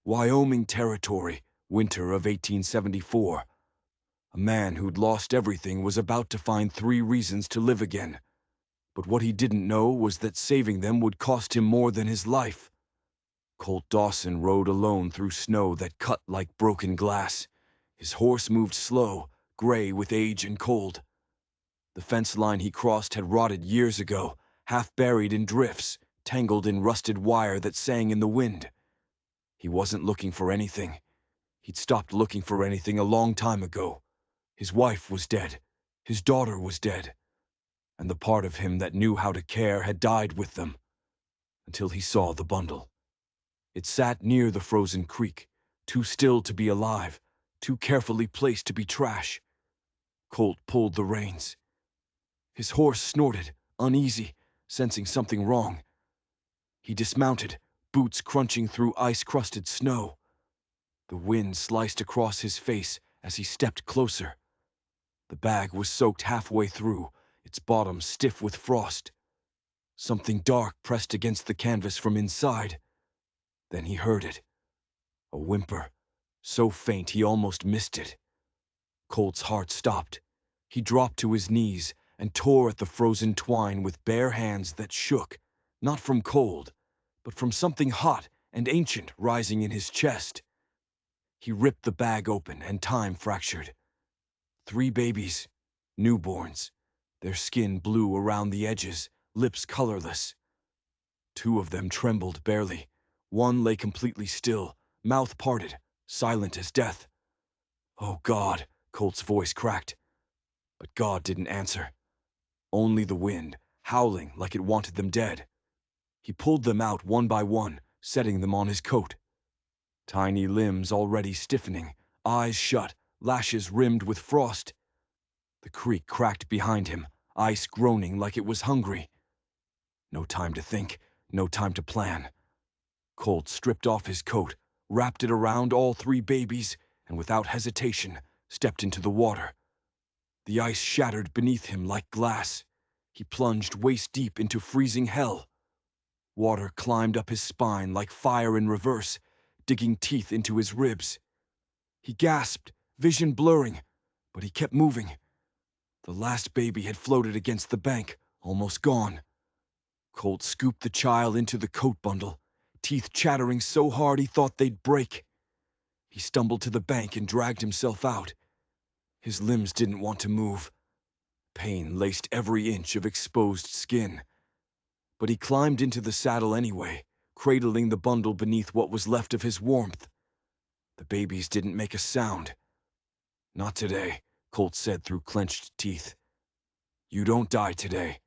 Wyoming territory, winter of 1874. A man who'd lost everything was about to find 3 reasons to live again. But what he didn't know was that saving them would cost him more than his life. Colt Dawson rode alone through snow that cut like broken glass. His horse moved slow, gray with age and cold. The fence line he crossed had rotted years ago, half buried in drifts, tangled in rusted wire that sang in the wind. He wasn't looking for anything. He'd stopped looking for anything a long time ago. His wife was dead. His daughter was dead. And the part of him that knew how to care had died with them. Until he saw the bundle. It sat near the frozen creek, too still to be alive, too carefully placed to be trash. Colt pulled the reins. His horse snorted, uneasy, sensing something wrong. He dismounted, boots crunching through ice-crusted snow. The wind sliced across his face as he stepped closer. The bag was soaked halfway through, its bottom stiff with frost. Something dark pressed against the canvas from inside. Then he heard it. A whimper, so faint he almost missed it. Colt's heart stopped. He dropped to his knees and tore at the frozen twine with bare hands that shook, not from cold, but from something hot and ancient rising in his chest. He ripped the bag open and time fractured. 3 babies, newborns, their skin blue around the edges, lips colorless. 2 of them trembled barely. 1 lay completely still, mouth parted, silent as death. "Oh God," Colt's voice cracked. But God didn't answer. Only the wind, howling like it wanted them dead. He pulled them out one by one, setting them on his coat. Tiny limbs already stiffening, eyes shut, lashes rimmed with frost. The creek cracked behind him, ice groaning like it was hungry. No time to think, no time to plan. Colt stripped off his coat, wrapped it around all 3 babies, and without hesitation, stepped into the water. The ice shattered beneath him like glass. He plunged waist-deep into freezing hell. Water climbed up his spine like fire in reverse, digging teeth into his ribs. He gasped, vision blurring, but he kept moving. The last baby had floated against the bank, almost gone. Colt scooped the child into the coat bundle, teeth chattering so hard he thought they'd break. He stumbled to the bank and dragged himself out. His limbs didn't want to move. Pain laced every inch of exposed skin. But he climbed into the saddle anyway, cradling the bundle beneath what was left of his warmth. The babies didn't make a sound. "Not today," Colt said through clenched teeth. "You don't die today."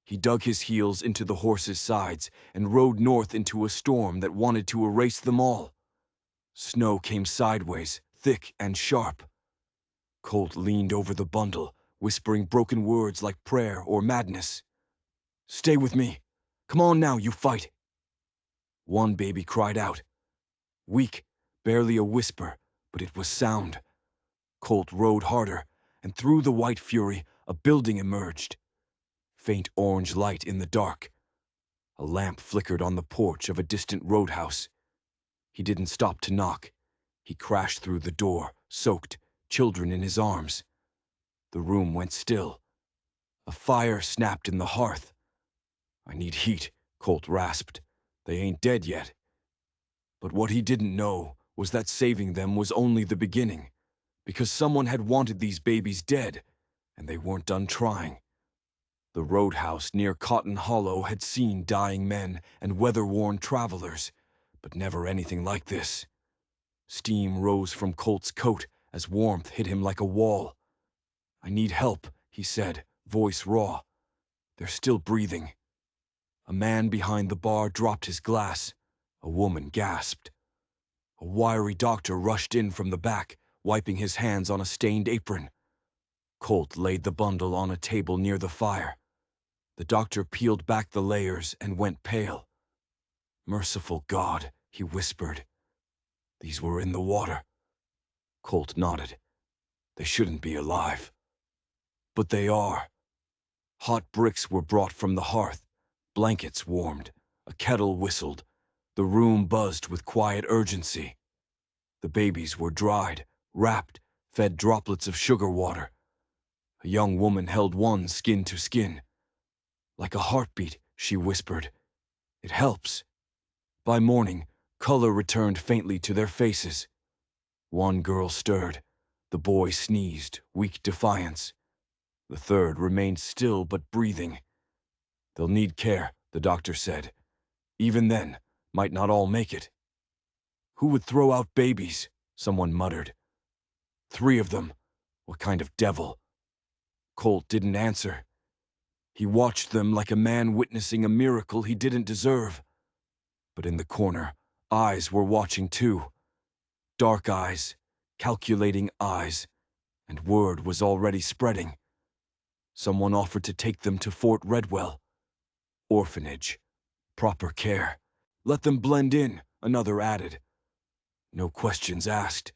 He dug his heels into the horse's sides and rode north into a storm that wanted to erase them all. Snow came sideways, thick and sharp. Colt leaned over the bundle, whispering broken words like prayer or madness. "Stay with me. Come on now, you fight." 1 baby cried out. Weak, barely a whisper, but it was sound. Colt rode harder, and through the white fury, a building emerged. Faint orange light in the dark. A lamp flickered on the porch of a distant roadhouse. He didn't stop to knock. He crashed through the door, soaked, children in his arms. The room went still. A fire snapped in the hearth. "I need heat," Colt rasped. "They ain't dead yet." But what he didn't know was that saving them was only the beginning, because someone had wanted these babies dead, and they weren't done trying. The roadhouse near Cotton Hollow had seen dying men and weather-worn travelers, but never anything like this. Steam rose from Colt's coat as warmth hit him like a wall. "I need help," he said, voice raw. "They're still breathing." A man behind the bar dropped his glass. A woman gasped. A wiry doctor rushed in from the back, wiping his hands on a stained apron. Colt laid the bundle on a table near the fire. The doctor peeled back the layers and went pale. "Merciful God," he whispered. "These were in the water." Colt nodded. "They shouldn't be alive." "But they are." Hot bricks were brought from the hearth. Blankets warmed. A kettle whistled. The room buzzed with quiet urgency. The babies were dried, wrapped, fed droplets of sugar water. A young woman held one skin to skin. "Like a heartbeat," she whispered. "It helps." By morning, color returned faintly to their faces. One girl stirred. The boy sneezed, weak defiance. The third remained still but breathing. "They'll need care," the doctor said. "Even then, might not all make it." "Who would throw out babies?" someone muttered. "Three of them. What kind of devil?" Colt didn't answer. He watched them like a man witnessing a miracle he didn't deserve. But in the corner, eyes were watching too. Dark eyes, calculating eyes, and word was already spreading. Someone offered to take them to Fort Redwell. Orphanage. Proper care. "Let them blend in," another added. "No questions asked."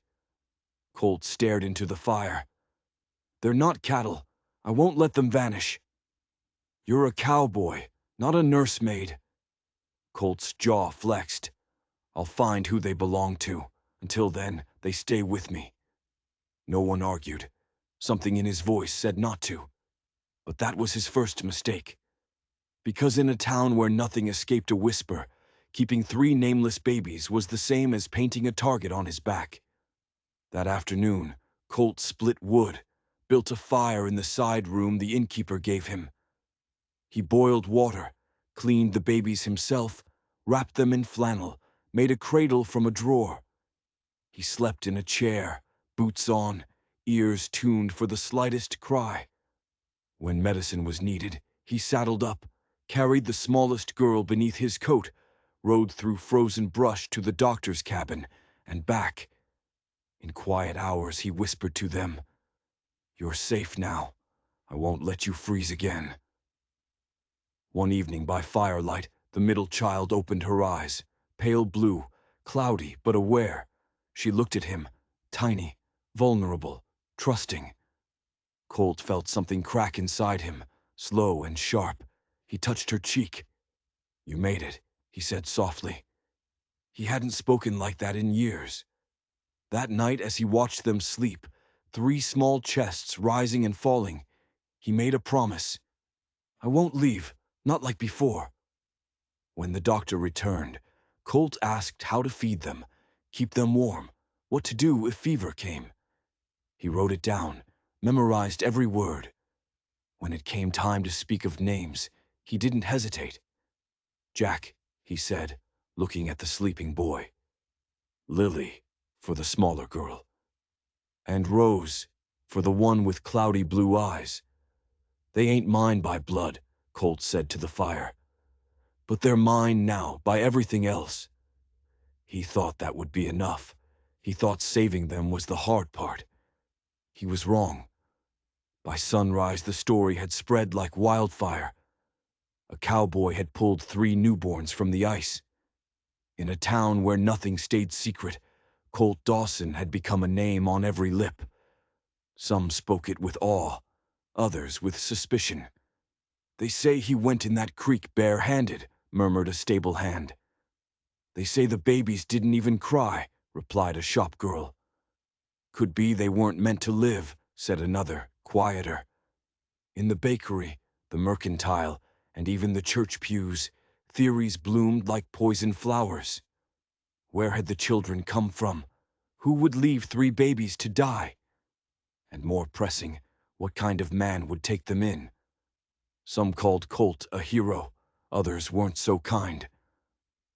Colt stared into the fire. "They're not cattle. I won't let them vanish." "You're a cowboy, not a nursemaid." Colt's jaw flexed. "I'll find who they belong to. Until then, they stay with me." No one argued. Something in his voice said not to. But that was his first mistake. Because in a town where nothing escaped a whisper, keeping three nameless babies was the same as painting a target on his back. That afternoon, Colt split wood, built a fire in the side room the innkeeper gave him. He boiled water, cleaned the babies himself, wrapped them in flannel, made a cradle from a drawer. He slept in a chair, boots on, ears tuned for the slightest cry. When medicine was needed, he saddled up, carried the smallest girl beneath his coat, rode through frozen brush to the doctor's cabin, and back. In quiet hours, he whispered to them, "You're safe now. I won't let you freeze again." One evening by firelight, the middle child opened her eyes, pale blue, cloudy but aware. She looked at him, tiny, vulnerable, trusting. Colt felt something crack inside him, slow and sharp. He touched her cheek. "You made it," he said softly. He hadn't spoken like that in years. That night, as he watched them sleep, three small chests rising and falling, he made a promise. "I won't leave, not like before." When the doctor returned, Colt asked how to feed them, keep them warm, what to do if fever came. He wrote it down, memorized every word. When it came time to speak of names, he didn't hesitate. "Jack," he said, looking at the sleeping boy. "Lily," for the smaller girl. "And Rose, for the one with cloudy blue eyes." "They ain't mine by blood," Colt said to the fire. "But they're mine now by everything else." He thought that would be enough. He thought saving them was the hard part. He was wrong. By sunrise, the story had spread like wildfire. A cowboy had pulled three newborns from the ice. In a town where nothing stayed secret, Colt Dawson had become a name on every lip. Some spoke it with awe, others with suspicion. "They say he went in that creek bare-handed," murmured a stable hand. "They say the babies didn't even cry," replied a shop girl. "Could be they weren't meant to live," said another, quieter. In the bakery, the mercantile, and even the church pews, theories bloomed like poison flowers. Where had the children come from? Who would leave three babies to die? And more pressing, what kind of man would take them in? Some called Colt a hero, others weren't so kind.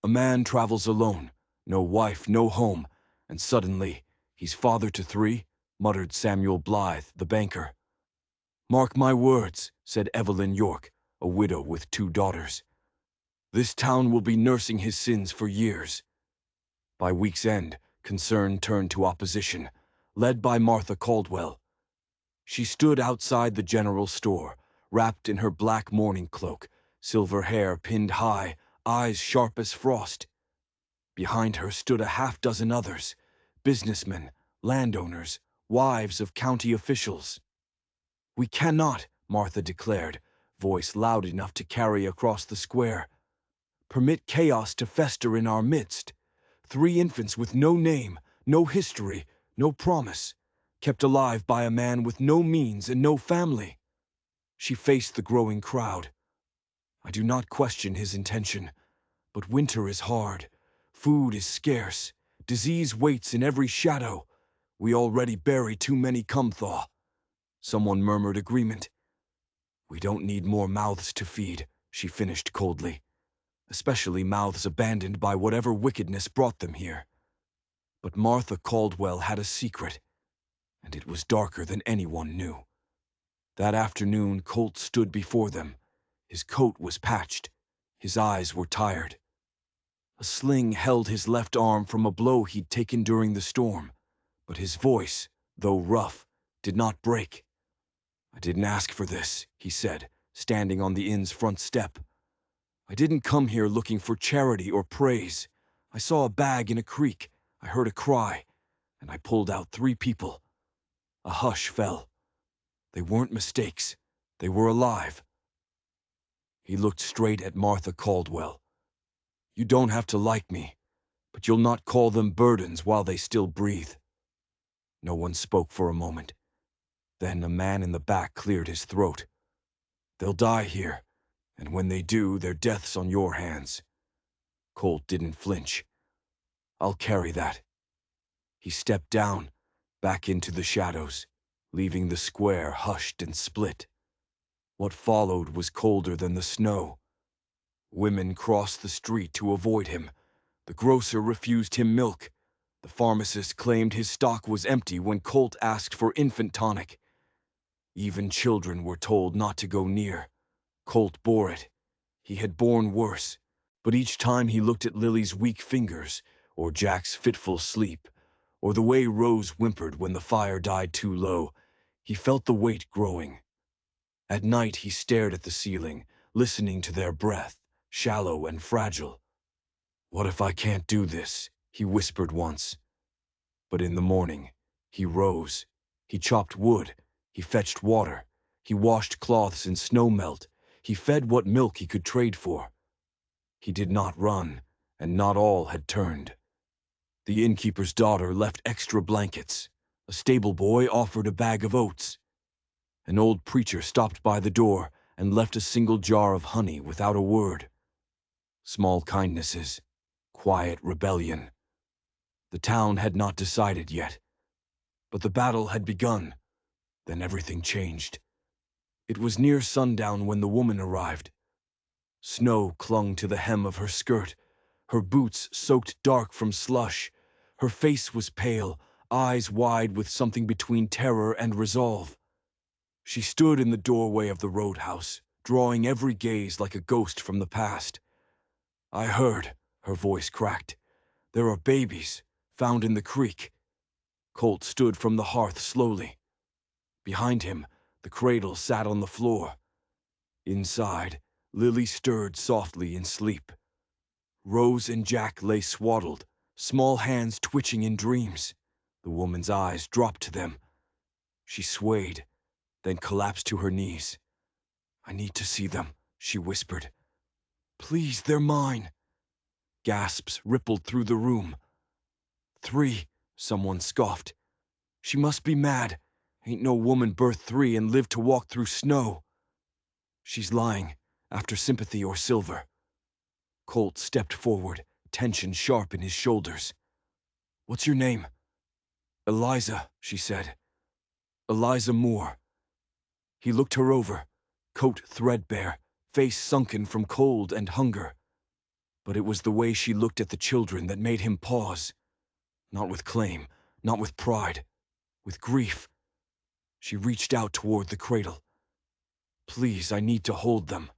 A man travels alone, no wife, no home, and suddenly he's father to three, muttered Samuel Blythe, the banker. "Mark my words," said Evelyn York, a widow with two daughters. "This town will be nursing his sins for years." By week's end, concern turned to opposition, led by Martha Caldwell. She stood outside the general store, wrapped in her black mourning cloak, silver hair pinned high, eyes sharp as frost. Behind her stood a half-dozen others, businessmen, landowners, wives of county officials. "We cannot," Martha declared, voice loud enough to carry across the square. permit chaos to fester in our midst. 3 infants with no name, no history, no promise, kept alive by a man with no means and no family. She faced the growing crowd. I do not question his intention, but winter is hard. Food is scarce. Disease waits in every shadow. We already bury too many come thaw. Someone murmured agreement. We don't need more mouths to feed, she finished coldly. Especially mouths abandoned by whatever wickedness brought them here. But Martha Caldwell had a secret, and it was darker than anyone knew. That afternoon, Colt stood before them. His coat was patched. His eyes were tired. A sling held his left arm from a blow he'd taken during the storm, but his voice, though rough, did not break. I didn't ask for this, he said, standing on the inn's front step. I didn't come here looking for charity or praise. I saw a bag in a creek. I heard a cry, and I pulled out 3 people. A hush fell. They weren't mistakes. They were alive. He looked straight at Martha Caldwell. You don't have to like me, but you'll not call them burdens while they still breathe. No one spoke for a moment. Then a man in the back cleared his throat. They'll die here, and when they do, their death's on your hands. Colt didn't flinch. I'll carry that. He stepped down, back into the shadows, leaving the square hushed and split. What followed was colder than the snow. Women crossed the street to avoid him. The grocer refused him milk. The pharmacist claimed his stock was empty when Colt asked for infant tonic. Even children were told not to go near. Colt bore it. He had borne worse. But each time he looked at Lily's weak fingers, or Jack's fitful sleep, or the way Rose whimpered when the fire died too low, he felt the weight growing. At night he stared at the ceiling, listening to their breath, shallow and fragile. What if I can't do this? He whispered once. But in the morning, he rose. He chopped wood. He fetched water. He washed cloths in snow melt. He fed what milk he could trade for. He did not run, and not all had turned. The innkeeper's daughter left extra blankets. A stable boy offered a bag of oats. An old preacher stopped by the door and left a single jar of honey without a word. Small kindnesses, quiet rebellion. The town had not decided yet, but the battle had begun. Then everything changed. It was near sundown when the woman arrived. Snow clung to the hem of her skirt, her boots soaked dark from slush. Her face was pale, eyes wide with something between terror and resolve. She stood in the doorway of the roadhouse, drawing every gaze like a ghost from the past. I heard, her voice cracked. There are babies, found in the creek. Colt stood from the hearth slowly. Behind him, the cradle sat on the floor. Inside, Lily stirred softly in sleep. Rose and Jack lay swaddled, small hands twitching in dreams. The woman's eyes dropped to them. She swayed, then collapsed to her knees. I need to see them, she whispered. Please, they're mine. Gasps rippled through the room. 3, someone scoffed. She must be mad. Ain't no woman birthed 3 and lived to walk through snow. She's lying, after sympathy or silver. Colt stepped forward, tension sharp in his shoulders. What's your name? Eliza, she said. Eliza Moore. He looked her over, coat threadbare, face sunken from cold and hunger. But it was the way she looked at the children that made him pause. Not with claim, not with pride, with grief. She reached out toward the cradle. Please, I need to hold them.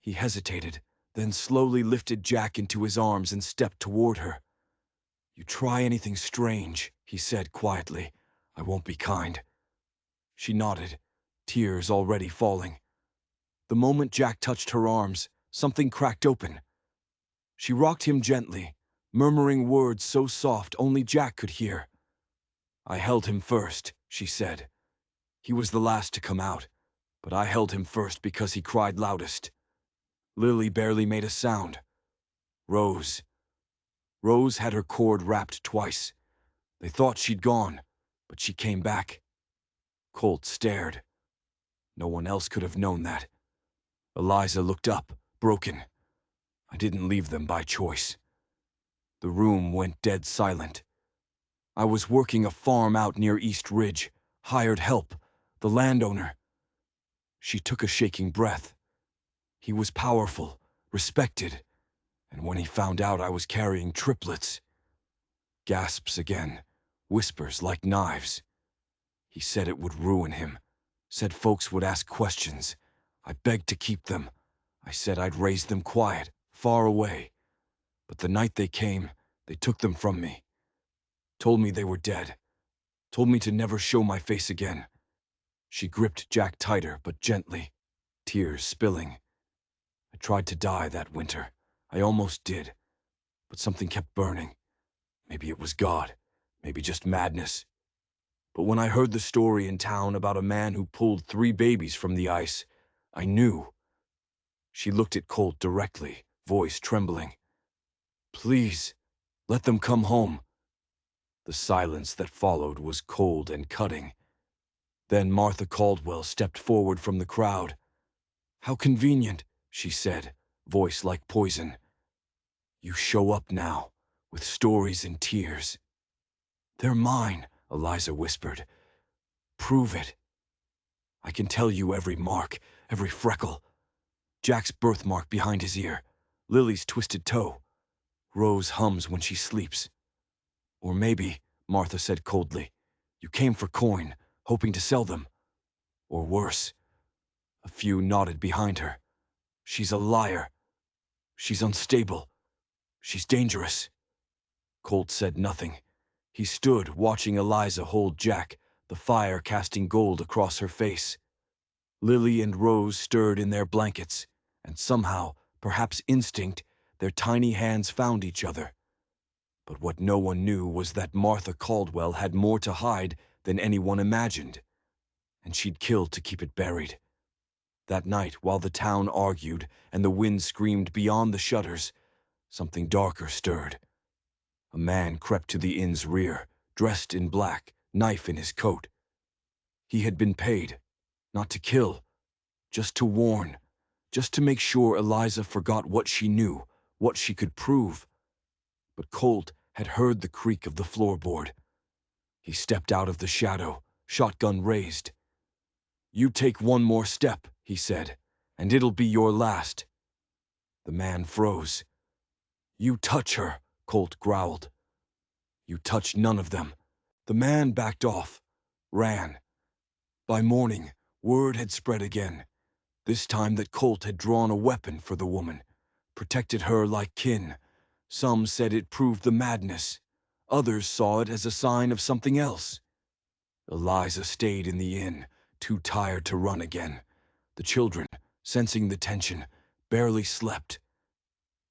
He hesitated, then slowly lifted Jack into his arms and stepped toward her. You try anything strange, he said quietly. I won't be kind. She nodded, tears already falling. The moment Jack touched her arms, something cracked open. She rocked him gently, murmuring words so soft only Jack could hear. I held him first, she said. He was the last to come out, but I held him first because he cried loudest. Lily barely made a sound. Rose. Rose had her cord wrapped twice. They thought she'd gone, but she came back. Colt stared. No one else could have known that. Eliza looked up, broken. I didn't leave them by choice. The room went dead silent. I was working a farm out near East Ridge, hired help, the landowner. She took a shaking breath. He was powerful, respected, and when he found out I was carrying triplets... Gasps again, whispers like knives. He said it would ruin him, said folks would ask questions. I begged to keep them. I said I'd raise them quiet, far away. But the night they came, they took them from me. Told me they were dead. Told me to never show my face again. She gripped Jack tighter, but gently, tears spilling. I tried to die that winter. I almost did. But something kept burning. Maybe it was God. Maybe just madness. But when I heard the story in town about a man who pulled 3 babies from the ice, I knew. She looked at Colt directly, voice trembling. Please, let them come home. The silence that followed was cold and cutting. Then Martha Caldwell stepped forward from the crowd. How convenient, she said, voice like poison. You show up now, with stories and tears. They're mine, Eliza whispered. Prove it. I can tell you every mark, every freckle. Jack's birthmark behind his ear, Lily's twisted toe. Rose hums when she sleeps. Or maybe, Martha said coldly, you came for coin, hoping to sell them. Or worse. A few nodded behind her. She's a liar. She's unstable. She's dangerous. Colt said nothing. He stood watching Eliza hold Jack, the fire casting gold across her face. Lily and Rose stirred in their blankets, and somehow, perhaps instinct, their tiny hands found each other. But what no one knew was that Martha Caldwell had more to hide than anyone imagined, and she'd killed to keep it buried. That night, while the town argued and the wind screamed beyond the shutters, something darker stirred. A man crept to the inn's rear, dressed in black, knife in his coat. He had been paid, not to kill, just to warn, just to make sure Eliza forgot what she knew, what she could prove. But Colt had heard the creak of the floorboard. He stepped out of the shadow, shotgun raised. You take one more step, he said, and it'll be your last. The man froze. You touch her, Colt growled. You touch none of them. The man backed off, ran. By morning, word had spread again, this time that Colt had drawn a weapon for the woman, protected her like kin. Some said it proved the madness. Others saw it as a sign of something else. Eliza stayed in the inn, too tired to run again. The children, sensing the tension, barely slept.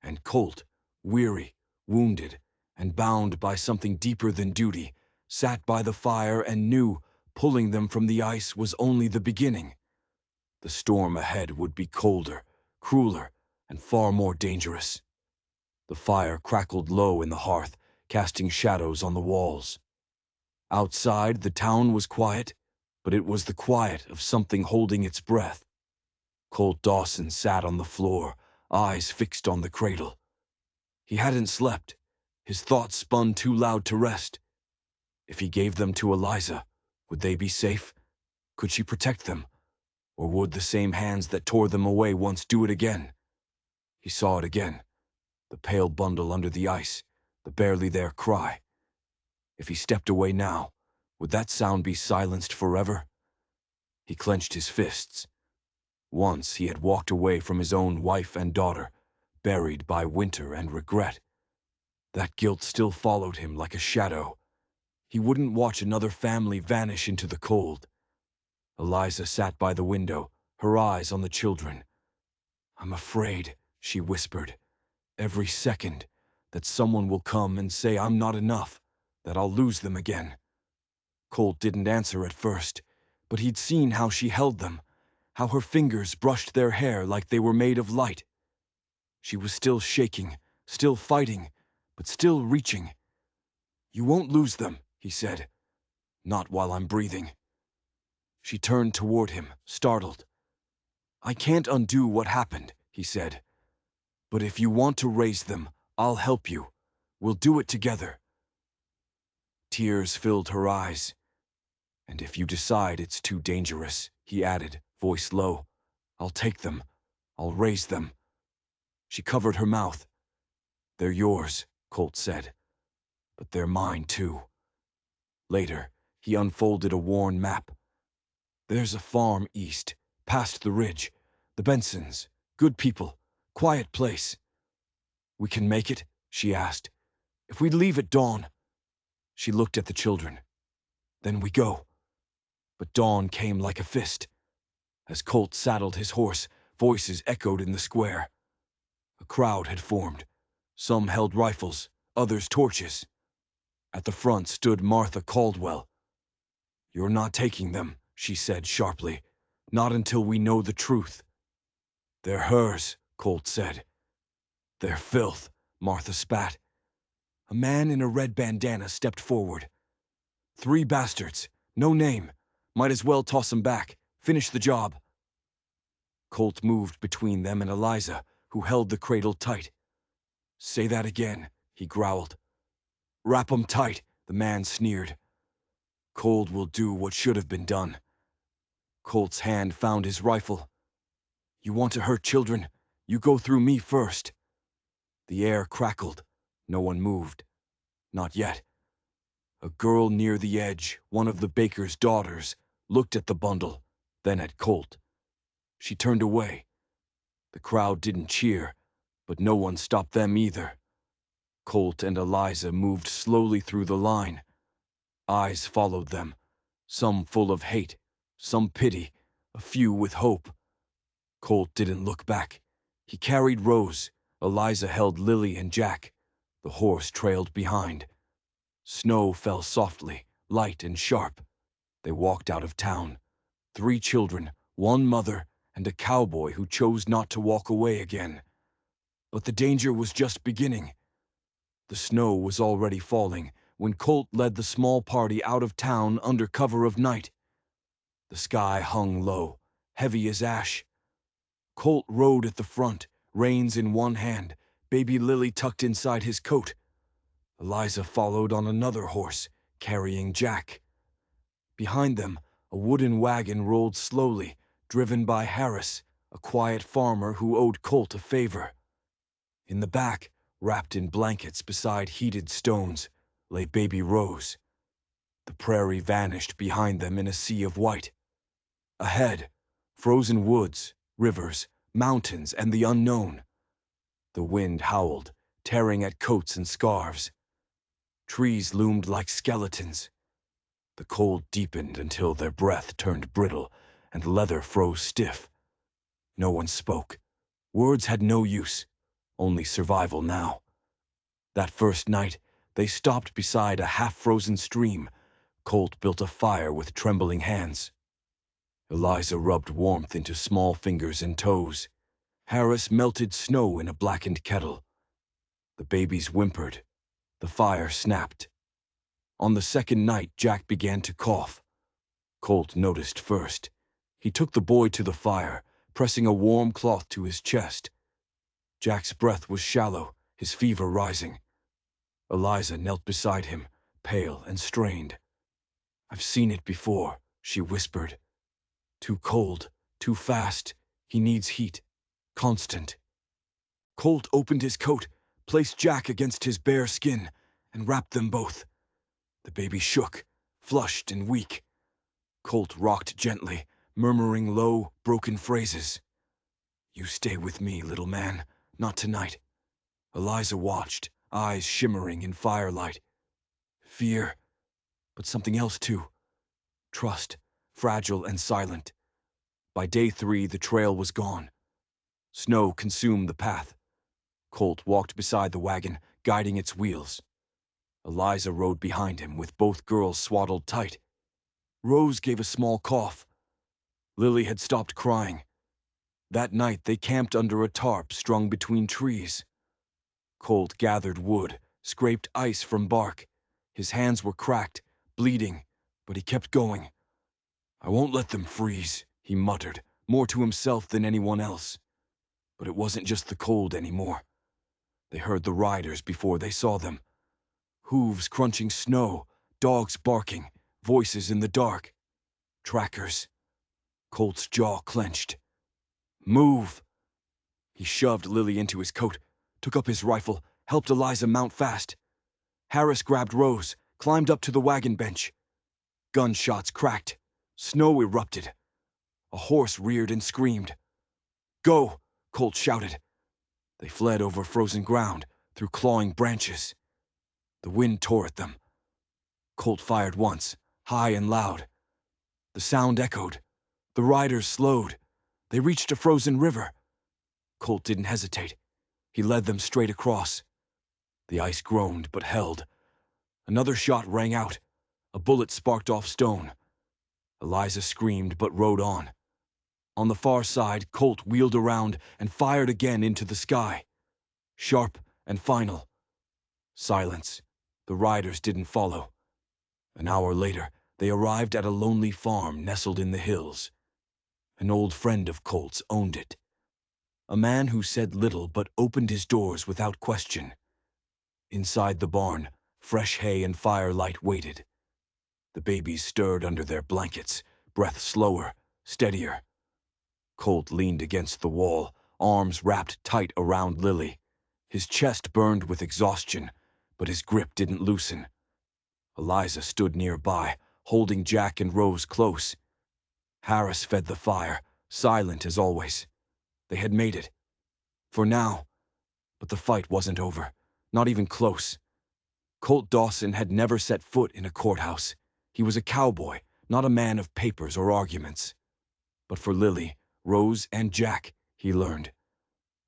And Colt, weary, wounded, and bound by something deeper than duty, sat by the fire and knew pulling them from the ice was only the beginning. The storm ahead would be colder, crueler, and far more dangerous. The fire crackled low in the hearth, casting shadows on the walls. Outside, the town was quiet, but it was the quiet of something holding its breath. Colt Dawson sat on the floor, eyes fixed on the cradle. He hadn't slept. His thoughts spun too loud to rest. If he gave them to Eliza, would they be safe? Could she protect them? Or would the same hands that tore them away once do it again? He saw it again. The pale bundle under the ice, the barely there cry. If he stepped away now, would that sound be silenced forever? He clenched his fists. Once he had walked away from his own wife and daughter, buried by winter and regret. That guilt still followed him like a shadow. He wouldn't watch another family vanish into the cold. Eliza sat by the window, her eyes on the children. I'm afraid, she whispered, every second, that someone will come and say I'm not enough, that I'll lose them again. Colt didn't answer at first, but he'd seen how she held them, how her fingers brushed their hair like they were made of light. She was still shaking, still fighting, but still reaching. "You won't lose them," he said. "Not while I'm breathing." She turned toward him, startled. "I can't undo what happened," he said. "But if you want to raise them, I'll help you. We'll do it together." Tears filled her eyes. "And if you decide it's too dangerous," he added, voice low, "I'll take them. I'll raise them." She covered her mouth. "They're yours," Colt said. "But they're mine, too." Later, he unfolded a worn map. "There's a farm east, past the ridge. The Bensons, good people, quiet place." "We can make it?" she asked. "If we leave at dawn." She looked at the children. "Then we go." But dawn came like a fist. As Colt saddled his horse, voices echoed in the square. A crowd had formed. Some held rifles, others torches. At the front stood Martha Caldwell. "You're not taking them," she said sharply. "Not until we know the truth." "They're hers," Colt said. "They're filth," Martha spat. A man in a red bandana stepped forward. "3 bastards, no name. Might as well toss 'em back. Finish the job." Colt moved between them and Eliza, who held the cradle tight. "Say that again," he growled. "Wrap 'em tight," the man sneered. "Cold will do what should have been done." Colt's hand found his rifle. "You want to hurt children? You go through me first." The air crackled. No one moved. Not yet. A girl near the edge, one of the baker's daughters, looked at the bundle, then at Colt. She turned away. The crowd didn't cheer, but no one stopped them either. Colt and Eliza moved slowly through the line. Eyes followed them, some full of hate, some pity, a few with hope. Colt didn't look back. He carried Rose. Eliza held Lily and Jack. The horse trailed behind. Snow fell softly, light and sharp. They walked out of town. 3 children, 1 mother, and a cowboy who chose not to walk away again. But the danger was just beginning. The snow was already falling when Colt led the small party out of town under cover of night. The sky hung low, heavy as ash. Colt rode at the front, reins in one hand, baby Lily tucked inside his coat. Eliza followed on another horse, carrying Jack. Behind them, a wooden wagon rolled slowly, driven by Harris, a quiet farmer who owed Colt a favor. In the back, wrapped in blankets beside heated stones, lay baby Rose. The prairie vanished behind them in a sea of white. Ahead, frozen woods, rivers, mountains, and the unknown. The wind howled, tearing at coats and scarves. Trees loomed like skeletons. The cold deepened until their breath turned brittle and leather froze stiff. No one spoke. Words had no use, only survival now. That first night, they stopped beside a half-frozen stream. Colt built a fire with trembling hands. Eliza rubbed warmth into small fingers and toes. Harris melted snow in a blackened kettle. The babies whimpered. The fire snapped. On the second night, Jack began to cough. Colt noticed first. He took the boy to the fire, pressing a warm cloth to his chest. Jack's breath was shallow, his fever rising. Eliza knelt beside him, pale and strained. "I've seen it before," she whispered. "Too cold, too fast. He needs heat. Constant." Colt opened his coat, placed Jack against his bare skin, and wrapped them both. The baby shook, flushed and weak. Colt rocked gently, murmuring low, broken phrases. "You stay with me, little man. Not tonight." Eliza watched, eyes shimmering in firelight. Fear, but something else too. Trust, fragile and silent. By day 3, the trail was gone. Snow consumed the path. Colt walked beside the wagon, guiding its wheels. Eliza rode behind him with both girls swaddled tight. Rose gave a small cough. Lily had stopped crying. That night they camped under a tarp strung between trees. Colt gathered wood, scraped ice from bark. His hands were cracked, bleeding, but he kept going. "I won't let them freeze," he muttered, more to himself than anyone else. But it wasn't just the cold anymore. They heard the riders before they saw them. Hooves crunching snow, dogs barking, voices in the dark. Trackers. Colt's jaw clenched. "Move!" He shoved Lily into his coat, took up his rifle, helped Eliza mount fast. Harris grabbed Rose, climbed up to the wagon bench. Gunshots cracked. Snow erupted. A horse reared and screamed. "Go!" Colt shouted. They fled over frozen ground, through clawing branches. The wind tore at them. Colt fired once, high and loud. The sound echoed. The riders slowed. They reached a frozen river. Colt didn't hesitate. He led them straight across. The ice groaned but held. Another shot rang out. A bullet sparked off stone. Eliza screamed but rode on. On the far side, Colt wheeled around and fired again into the sky. Sharp and final. Silence. The riders didn't follow. An hour later, they arrived at a lonely farm nestled in the hills. An old friend of Colt's owned it. A man who said little but opened his doors without question. Inside the barn, fresh hay and firelight waited. The babies stirred under their blankets, breath slower, steadier. Colt leaned against the wall, arms wrapped tight around Lily. His chest burned with exhaustion, but his grip didn't loosen. Eliza stood nearby, holding Jack and Rose close. Harris fed the fire, silent as always. They had made it. For now. But the fight wasn't over, not even close. Colt Dawson had never set foot in a courthouse. He was a cowboy, not a man of papers or arguments. But for Lily, Rose, and Jack, he learned.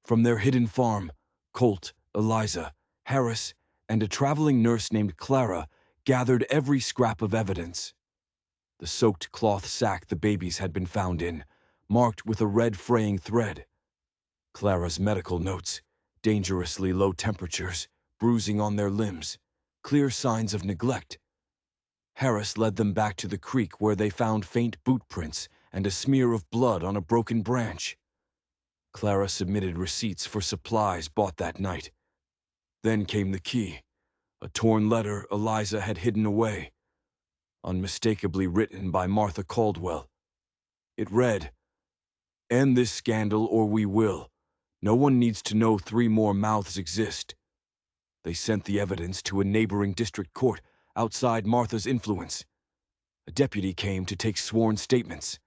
From their hidden farm, Colt, Eliza, Harris, and a traveling nurse named Clara gathered every scrap of evidence. The soaked cloth sack the babies had been found in, marked with a red fraying thread. Clara's medical notes, dangerously low temperatures, bruising on their limbs, clear signs of neglect. Harris led them back to the creek where they found faint boot prints and a smear of blood on a broken branch. Clara submitted receipts for supplies bought that night. Then came the key, a torn letter Eliza had hidden away, unmistakably written by Martha Caldwell. It read, "End this scandal or we will. No one needs to know 3 more mouths exist." They sent the evidence to a neighboring district court outside Martha's influence. A deputy came to take sworn statements.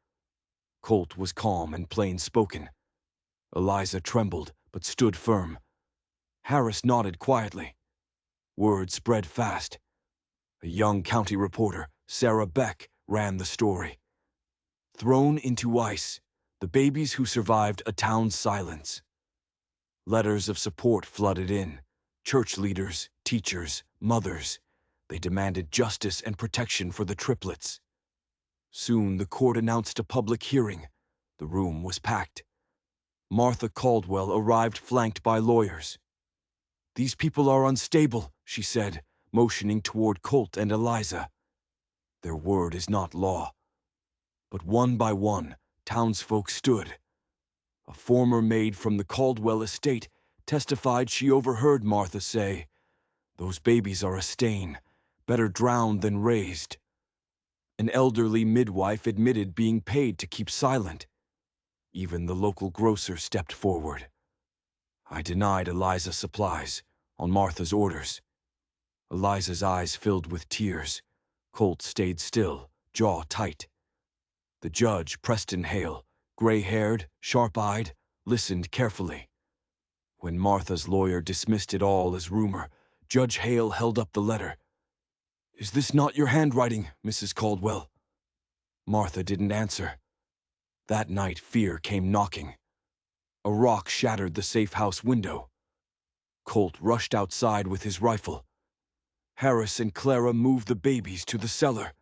Colt was calm and plain-spoken. Eliza trembled but stood firm. Harris nodded quietly. Word spread fast. A young county reporter, Sarah Beck, ran the story. Thrown into ice, the babies who survived a town's silence. Letters of support flooded in. Church leaders, teachers, mothers. They demanded justice and protection for the triplets. Soon the court announced a public hearing. The room was packed. Martha Caldwell arrived flanked by lawyers. "These people are unstable," she said, motioning toward Colt and Eliza. "Their word is not law." But one by one, townsfolk stood. A former maid from the Caldwell estate testified she overheard Martha say, "Those babies are a stain, better drowned than raised." An elderly midwife admitted being paid to keep silent. Even the local grocer stepped forward. I denied Eliza supplies, on Martha's orders. Eliza's eyes filled with tears. Colt stayed still, jaw tight. The judge, Preston Hale, gray-haired, sharp-eyed, listened carefully. When Martha's lawyer dismissed it all as rumor, Judge Hale held up the letter. "Is this not your handwriting, Mrs. Caldwell?" Martha didn't answer. That night fear came knocking. A rock shattered the safe house window. Colt rushed outside with his rifle. Harris and Clara moved the babies to the cellar.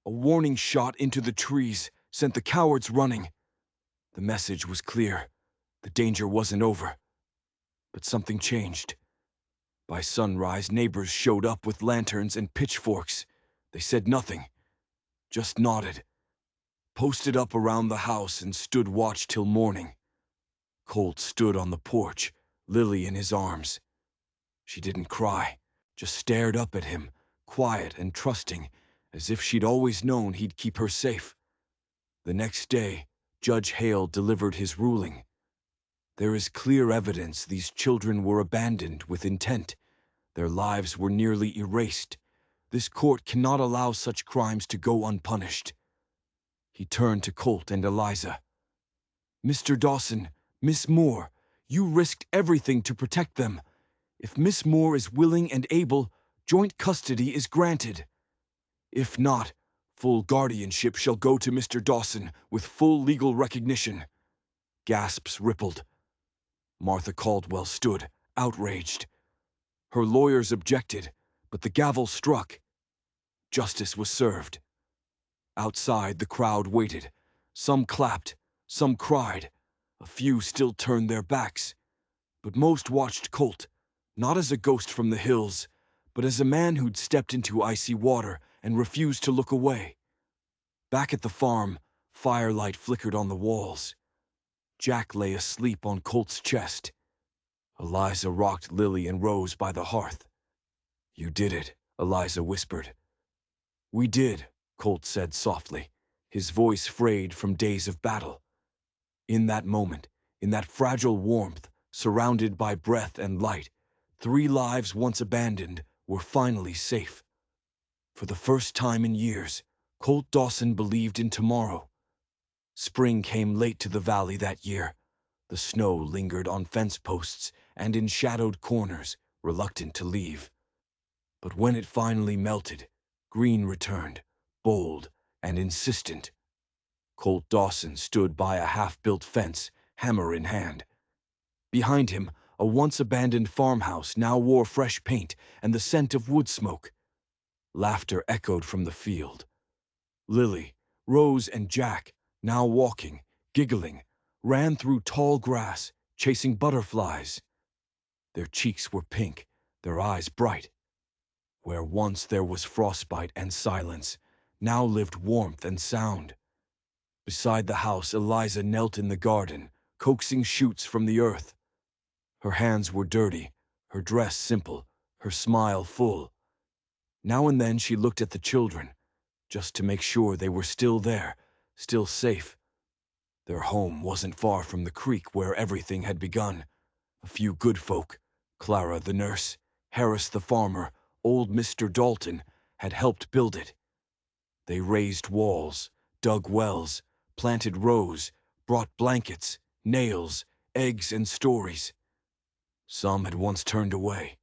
A warning shot into the trees sent the cowards running. The message was clear. The danger wasn't over. But something changed. By sunrise, neighbors showed up with lanterns and pitchforks. They said nothing, just nodded, posted up around the house and stood watch till morning. Colt stood on the porch, Lily in his arms. She didn't cry, just stared up at him, quiet and trusting, as if she'd always known he'd keep her safe. The next day, Judge Hale delivered his ruling. There is clear evidence these children were abandoned with intent. Their lives were nearly erased. This court cannot allow such crimes to go unpunished. He turned to Colt and Eliza. Mr. Dawson, Miss Moore, you risked everything to protect them. If Miss Moore is willing and able, joint custody is granted. If not, full guardianship shall go to Mr. Dawson with full legal recognition. Gasps rippled. Martha Caldwell stood, outraged. Her lawyers objected, but the gavel struck. Justice was served. Outside, the crowd waited. Some clapped, some cried. A few still turned their backs. But most watched Colt, not as a ghost from the hills, but as a man who'd stepped into icy water and refused to look away. Back at the farm, firelight flickered on the walls. Jack lay asleep on Colt's chest. Eliza rocked Lily and Rose by the hearth. "You did it," Eliza whispered. "We did," Colt said softly, his voice frayed from days of battle. In that moment, in that fragile warmth, surrounded by breath and light, 3 lives once abandoned were finally safe. For the first time in years, Colt Dawson believed in tomorrow. Spring came late to the valley that year. The snow lingered on fence posts and in shadowed corners, reluctant to leave. But when it finally melted, green returned, bold and insistent. Colt Dawson stood by a half-built fence, hammer in hand. Behind him, a once-abandoned farmhouse now wore fresh paint and the scent of wood smoke. Laughter echoed from the field. Lily, Rose, and Jack, now walking, giggling, ran through tall grass, chasing butterflies. Their cheeks were pink, their eyes bright. Where once there was frostbite and silence, now lived warmth and sound. Beside the house, Eliza knelt in the garden, coaxing shoots from the earth. Her hands were dirty, her dress simple, her smile full. Now and then she looked at the children, just to make sure they were still there, still safe. Their home wasn't far from the creek where everything had begun. A few good folk, Clara the nurse, Harris the farmer, old Mr. Dalton, had helped build it. They raised walls, dug wells, planted rows, brought blankets, nails, eggs, and stories. Some had once turned away.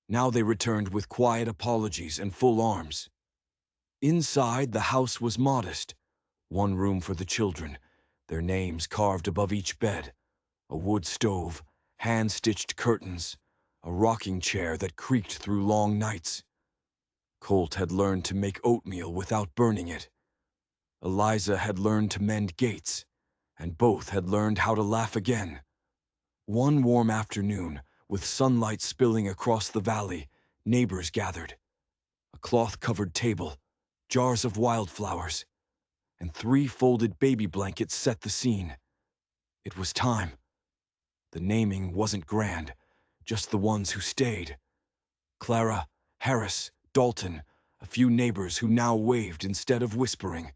Now they returned with quiet apologies and full arms. Inside, the house was modest. 1 room for the children, their names carved above each bed, a wood stove, hand-stitched curtains, a rocking chair that creaked through long nights. Colt had learned to make oatmeal without burning it. Eliza had learned to mend gates, and both had learned how to laugh again. One warm afternoon, with sunlight spilling across the valley, neighbors gathered. A cloth-covered table, jars of wildflowers, and 3 folded baby blankets set the scene. It was time. The naming wasn't grand, just the ones who stayed. Clara, Harris, Dalton, a few neighbors who now waved instead of whispering,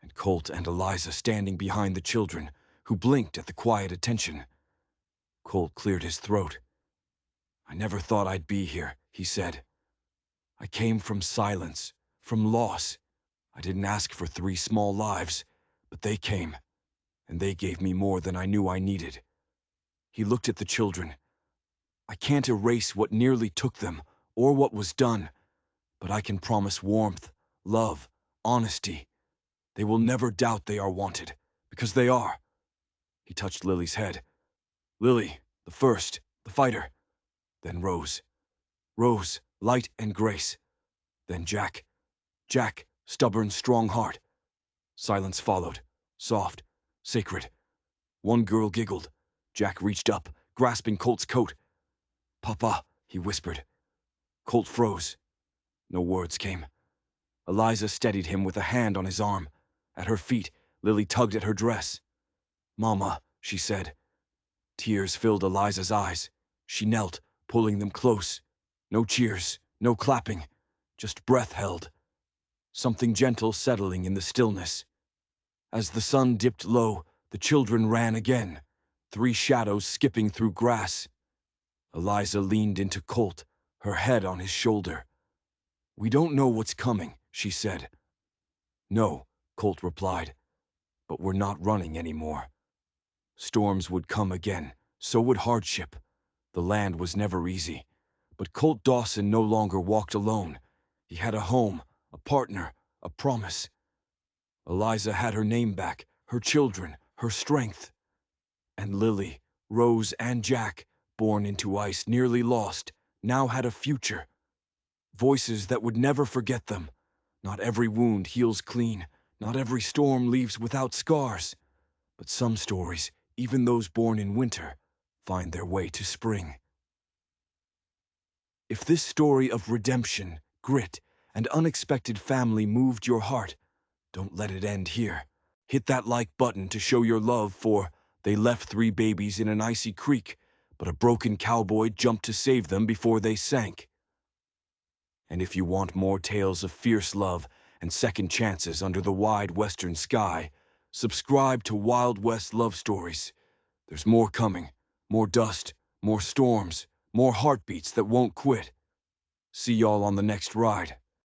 and Colt and Eliza standing behind the children, who blinked at the quiet attention. Colt cleared his throat. "I never thought I'd be here," he said. "I came from silence, from loss. I didn't ask for 3 small lives, but they came, and they gave me more than I knew I needed." He looked at the children. "I can't erase what nearly took them, or what was done, but I can promise warmth, love, honesty. They will never doubt they are wanted, because they are." He touched Lily's head. "Lily, the first, the fighter. Then Rose. Rose, light and grace. Then Jack. Jack, stubborn, strong heart." Silence followed, soft, sacred. One girl giggled. Jack reached up, grasping Colt's coat. "Papa," he whispered. Colt froze. No words came. Eliza steadied him with a hand on his arm. At her feet, Lily tugged at her dress. "Mama," she said. Tears filled Eliza's eyes. She knelt, pulling them close. No cheers, no clapping, just breath held. Something gentle settling in the stillness. As the sun dipped low, the children ran again, 3 shadows skipping through grass. Eliza leaned into Colt, her head on his shoulder. "We don't know what's coming," she said. "No," Colt replied, "but we're not running anymore." Storms would come again, so would hardship. The land was never easy. But Colt Dawson no longer walked alone. He had a home, a partner, a promise. Eliza had her name back, her children, her strength. And Lily, Rose, and Jack, born into ice, nearly lost, now had a future. Voices that would never forget them. Not every wound heals clean. Not every storm leaves without scars. But some stories, even those born in winter, find their way to spring. If this story of redemption, grit, and unexpected family moved your heart, don't let it end here. Hit that like button to show your love for They left 3 babies in an icy creek, but a broken cowboy jumped to save them before they sank. And if you want more tales of fierce love and second chances under the wide western sky, subscribe to Wild West Love Stories. There's more coming, more dust, more storms, more heartbeats that won't quit. See y'all on the next ride.